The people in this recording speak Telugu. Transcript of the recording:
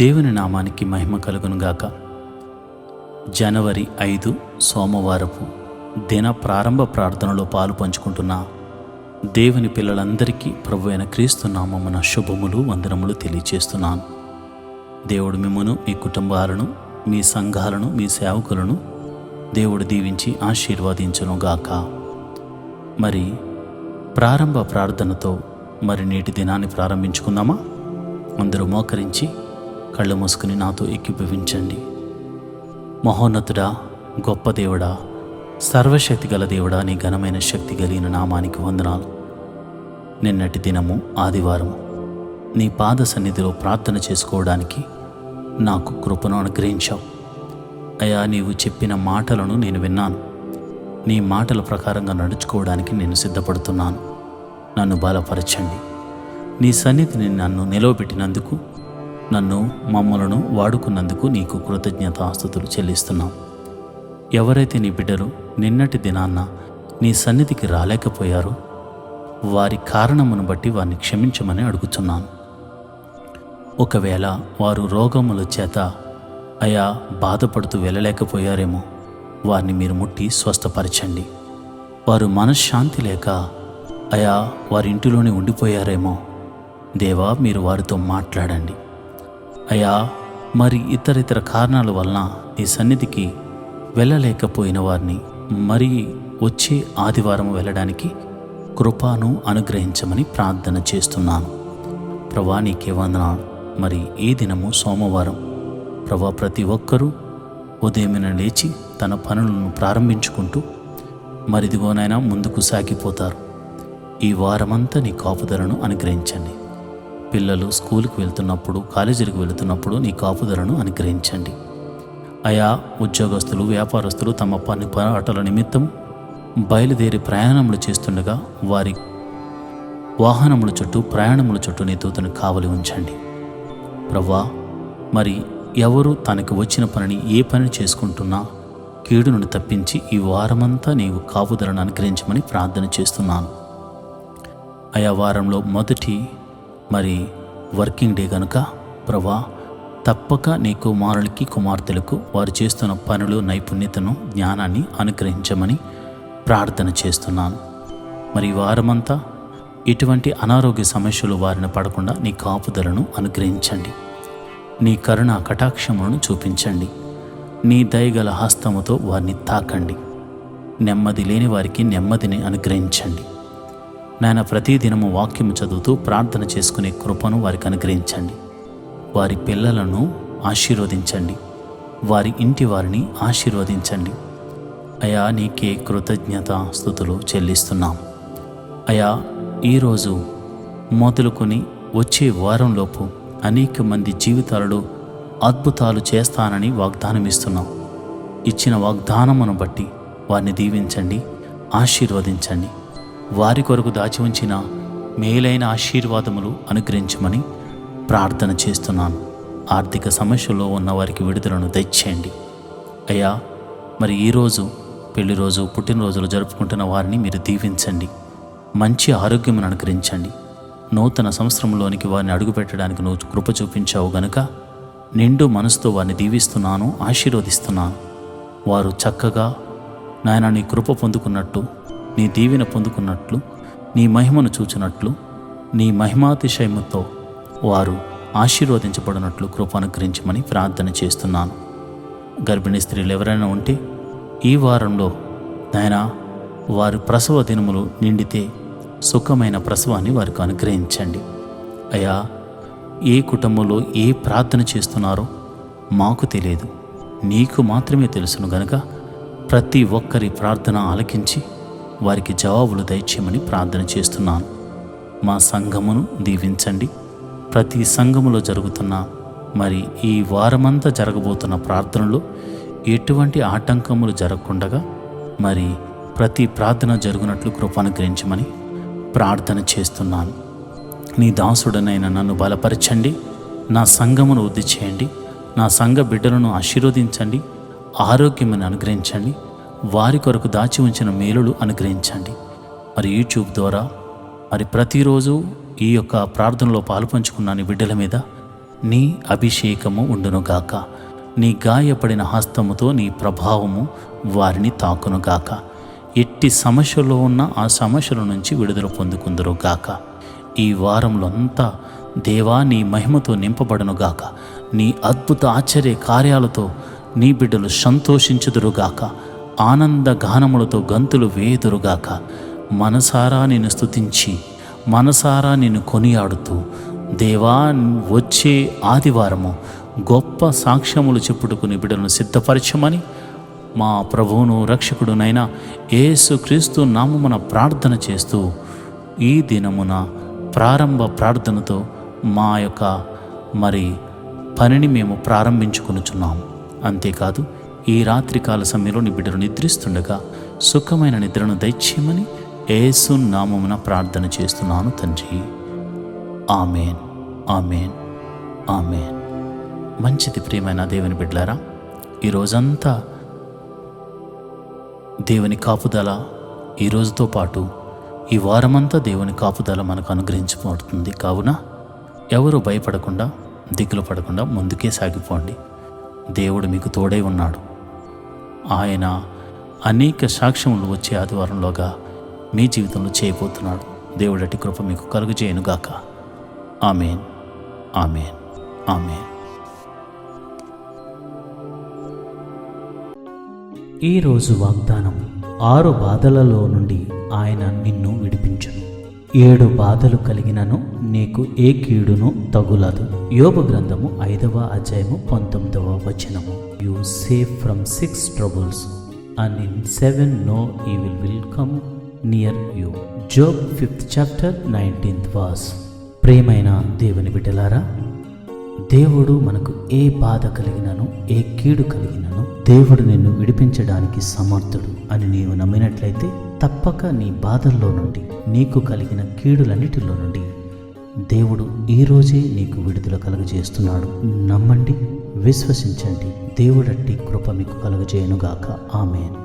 దేవుని నామానికి మహిమ కలుగునుగాక. జనవరి 5 సోమవారపు దిన ప్రారంభ ప్రార్థనలో పాలు పంచుకుంటున్న దేవుని పిల్లలందరికీ ప్రభు అయిన క్రీస్తు నామమున శుభములు వందనములు తెలియచేస్తున్నాను. దేవుడు మిమ్మును, మీ కుటుంబాలను, మీ సంఘాలను, మీ సేవకులను దేవుడు దీవించి ఆశీర్వదించునుగాక. మరి ప్రారంభ ప్రార్థనతో నేటి దినాన్ని ప్రారంభించుకుందామా? అందరూ మోకరించి కళ్ళు మూసుకుని నాతో ఏకీభవించండి. మహోన్నతుడా, గొప్ప దేవుడా, సర్వశక్తి గల దేవుడా, నీ ఘనమైన శక్తి కలిగిన నామానికి వందనాలు. నిన్నటి దినము ఆదివారము నీ పాద సన్నిధిలో ప్రార్థన చేసుకోవడానికి నాకు కృపను అనుగ్రహించావు. అయ్యా, నీవు చెప్పిన మాటలను నేను విన్నాను. నీ మాటల ప్రకారంగా నడుచుకోవడానికి నేను సిద్ధపడుతున్నాను. నన్ను బలపరచండి. నీ సన్నిధిని నన్ను నిలవబెట్టినందుకు, మమ్మలను వాడుకున్నందుకు నీకు కృతజ్ఞతాస్తుతులు చెల్లిస్తున్నాం. ఎవరైతే నీ బిడ్డలు నిన్నటి దినాన్న నీ సన్నిధికి రాలేకపోయారో వారి కారణమును బట్టి వారిని క్షమించమని అడుగుతున్నాను. ఒకవేళ వారు రోగముల చేత అయా బాధపడుతూ వెళ్ళలేకపోయారేమో, వారిని మీరు ముట్టి స్వస్థపరచండి. వారు మనశ్శాంతి లేక అయా వారి ఇంటిలోనే ఉండిపోయారేమో, దేవా మీరు వారితో మాట్లాడండి. అయా, మరి ఇతర కారణాల వలన నీ సన్నిధికి వెళ్ళలేకపోయిన వారిని మరి వచ్చే ఆదివారం వెళ్ళడానికి కృపను అనుగ్రహించమని ప్రార్థన చేస్తున్నాను. ప్రభా, నీకే వందనాలు. మరి ఈ దినము సోమవారం ప్రభా, ప్రతి ఒక్కరూ ఉదయమున లేచి తన పనులను ప్రారంభించుకుంటూ మరిదిగోనైనా ముందుకు సాగిపోతారు. ఈ వారమంతా నీ కాపుదలను అనుగ్రహించండి. పిల్లలు స్కూల్కి వెళ్తున్నప్పుడు, కాలేజీలకు వెళుతున్నప్పుడు నీ కాపుదలను అనుగ్రహించండి. అయా, ఉద్యోగస్తులు, వ్యాపారస్తులు తమ పని పాటల నిమిత్తం బయలుదేరి ప్రయాణములు చేస్తుండగా వారి వాహనముల చుట్టూ, ప్రయాణముల చుట్టూ నీ దూతను కావలి ఉంచండి. ప్రభువా, మరి ఎవరు తనకు వచ్చిన పనిని ఏ పని చేసుకుంటున్నా కీడు నుండి తప్పించి ఈ వారమంతా నీవు కాపుదలను అనుగ్రహించమని ప్రార్థన చేస్తున్నాను. ఆయా వారంలో మొదటి వర్కింగ్ డే కనుక ప్రభా, తప్పక నీ కుమారులకి, కుమార్తెలకు వారు చేస్తున్న పనులు, నైపుణ్యతను, జ్ఞానాన్ని అనుగ్రహించమని ప్రార్థన చేస్తున్నాను. ఈ వారమంతా ఎటువంటి అనారోగ్య సమస్యలు వారిని పడకుండా నీ కాపుదలను అనుగ్రహించండి. నీ కరుణ కటాక్షములను చూపించండి. నీ దయగల హస్తముతో వారిని తాకండి. నెమ్మది లేని వారికి నెమ్మదిని అనుగ్రహించండి. నాయన, ప్రతిదినము వాక్యము చదువుతూ ప్రార్థన చేసుకునే కృపను వారికి అనుగ్రహించండి. వారి పిల్లలను ఆశీర్వదించండి. వారి ఇంటి వారిని ఆశీర్వదించండి. అయా, నీకే కృతజ్ఞత స్తుతులు చెల్లిస్తున్నాం. అయా, ఈరోజు మొదలుకొని వచ్చే వారంలోపు అనేక మంది జీవితాలలో అద్భుతాలు చేస్తానని వాగ్దానం ఇస్తున్నాం. ఇచ్చిన వాగ్దానమును బట్టి వారిని దీవించండి, ఆశీర్వదించండి. వారి కొరకు దాచి ఉంచిన మేలైన ఆశీర్వాదములు అనుగ్రహించమని ప్రార్థన చేస్తున్నాను. ఆర్థిక సమస్యల్లో ఉన్న వారికి విడుదలను దయచేయండి. అయ్యా, ఈరోజు పెళ్లి రోజు, పుట్టినరోజులు జరుపుకుంటున్న వారిని మీరు దీవించండి. మంచి ఆరోగ్యమును అనుగ్రహించండి. నూతన సంవత్సరంలోనికి వారిని అడుగుపెట్టడానికి నువ్వు కృప చూపించావు గనుక నిండు మనసుతో వారిని దీవిస్తున్నాను, ఆశీర్వదిస్తున్నాను. వారు చక్కగా నాయన నీ కృప పొందుకున్నట్టు, నీ దీవెన పొందుకున్నట్లు, నీ మహిమను చూచినట్లు, నీ మహిమాతిశయముతో వారు ఆశీర్వదించబడినట్లు కృప అనుగ్రహించమని ప్రార్థన చేస్తున్నాను. గర్భిణీ స్త్రీలు ఎవరైనా ఉంటే ఈ వారంలో నాయన వారి ప్రసవ దినములు నిండితే సుఖమైన ప్రసవాన్ని వారికి అనుగ్రహించండి. అయ్యా, ఏ కుటుంబంలో ఏ ప్రార్థన చేస్తున్నారో మాకు తెలియదు, నీకు మాత్రమే తెలుసును గనుక ప్రతి ఒక్కరి ప్రార్థన ఆలకించి వారికి జవాబులు దయచేయమని ప్రార్థన చేస్తున్నాను. మా సంఘమును దీవించండి. ప్రతి సంఘములో జరుగుతున్న ఈ వారమంతా జరగబోతున్న ప్రార్థనలో ఎటువంటి ఆటంకములు జరగకుండా ప్రతి ప్రార్థన జరుగునట్లు కృప అనుగ్రహించమని ప్రార్థన చేస్తున్నాను. నీ దాసుడనైన నన్ను బలపరచండి. నా సంఘమును వృద్ధి చేయండి. నా సంఘ బిడ్డలను ఆశీర్వదించండి. ఆరోగ్యమును అనుగ్రహించండి. వారి కొరకు దాచి ఉంచిన మేలులు అనుగ్రహించండి. యూట్యూబ్ ద్వారా ప్రతిరోజు ఈ యొక్క ప్రార్థనలో పాలుపంచుకున్న నీ బిడ్డల మీద నీ అభిషేకము ఉండునుగాక. నీ గాయపడిన హస్తముతో నీ ప్రభావము వారిని తాకునుగాక. ఎట్టి సమస్యలో ఉన్న ఆ సమస్యల నుంచి విడుదల పొందుకుందురుగాక. ఈ వారంలో అంతా దేవా నీ మహిమతో నింపబడునుగాక. నీ అద్భుత ఆశ్చర్య కార్యాలతో నీ బిడ్డలు సంతోషించుదురుగాక. ఆనంద గానములతో గంతులు వేయుదురుగాక. మనసారా నిన్ను స్తుతించి మనసారా నిన్ను కొనియాడుతూ దేవా వచ్చే ఆదివారము గొప్ప సాక్ష్యములు చెప్పుటకు నీ బిడ్డలను సిద్ధపరచమని మా ప్రభువును రక్షకుడునైన యేసుక్రీస్తు నామమున ప్రార్థన చేస్తూ ఈ దినమున ప్రారంభ ప్రార్థనతో మా యొక్క పనిని మేము ప్రారంభించుకొనుచున్నాము. అంతేకాదు ఈ రాత్రికాల సమయంలో నీ బిడ్డలు నిద్రిస్తుండగా సుఖమైన నిద్రను దయచేయమని యేసు నామమున ప్రార్థన చేస్తున్నాను తండ్రి. ఆమేన్, ఆమేన్, ఆమేన్. మంచిది ప్రియమైన దేవుని బిడ్డలారా, ఈరోజంతా దేవుని కాపుదల, ఈ రోజుతో పాటు ఈ వారమంతా దేవుని కాపుదల మనకు అనుగ్రహించబడుతుంది. కావున ఎవరు భయపడకుండా దిగులు పడకుండా ముందుకే సాగిపోండి. దేవుడు మీకు తోడై ఉన్నాడు. ఆయన అనేక సాక్ష్యములు వచ్చే ఆదివారంలోగా మీ జీవితంలో చేయబోతున్నాడు. దేవుడి అట్టి కృప మీకు కలుగజేయునుగాక. ఆమేన్, ఆమేన్, ఆమేన్. ఈరోజు వాగ్దానం, 6 బాధలలో నుండి ఆయన నిన్ను విడిపించును. 7 బాధలు కలిగినను నీకు ఏ కీడును తగులదు. యోబు గ్రంథము 5వ అధ్యాయము 19వ వచనము. You save from 6 troubles and in 7 no evil will come near you. Job 5th chapter 19th verse. ప్రియమైన దేవుని బిడ్డలారా, దేవుడు మనకు ఏ బాధ కలిగినను ఏ కీడు కలిగినను దేవుడు నిన్ను విడిపించడానికి సమర్థుడు అని నీవు నమ్మినట్లయితే తప్పక నీ బాధల్లో నుండి, నీకు కలిగిన కీడులన్నిటిలో నుండి దేవుడు ఈరోజే నీకు విడుదల కలుగజేస్తున్నాడు. నమ్మండి, విశ్వసించండి. దేవుడట్టి కృప మీకు కలుగజేయునుగాక. ఆమేన్.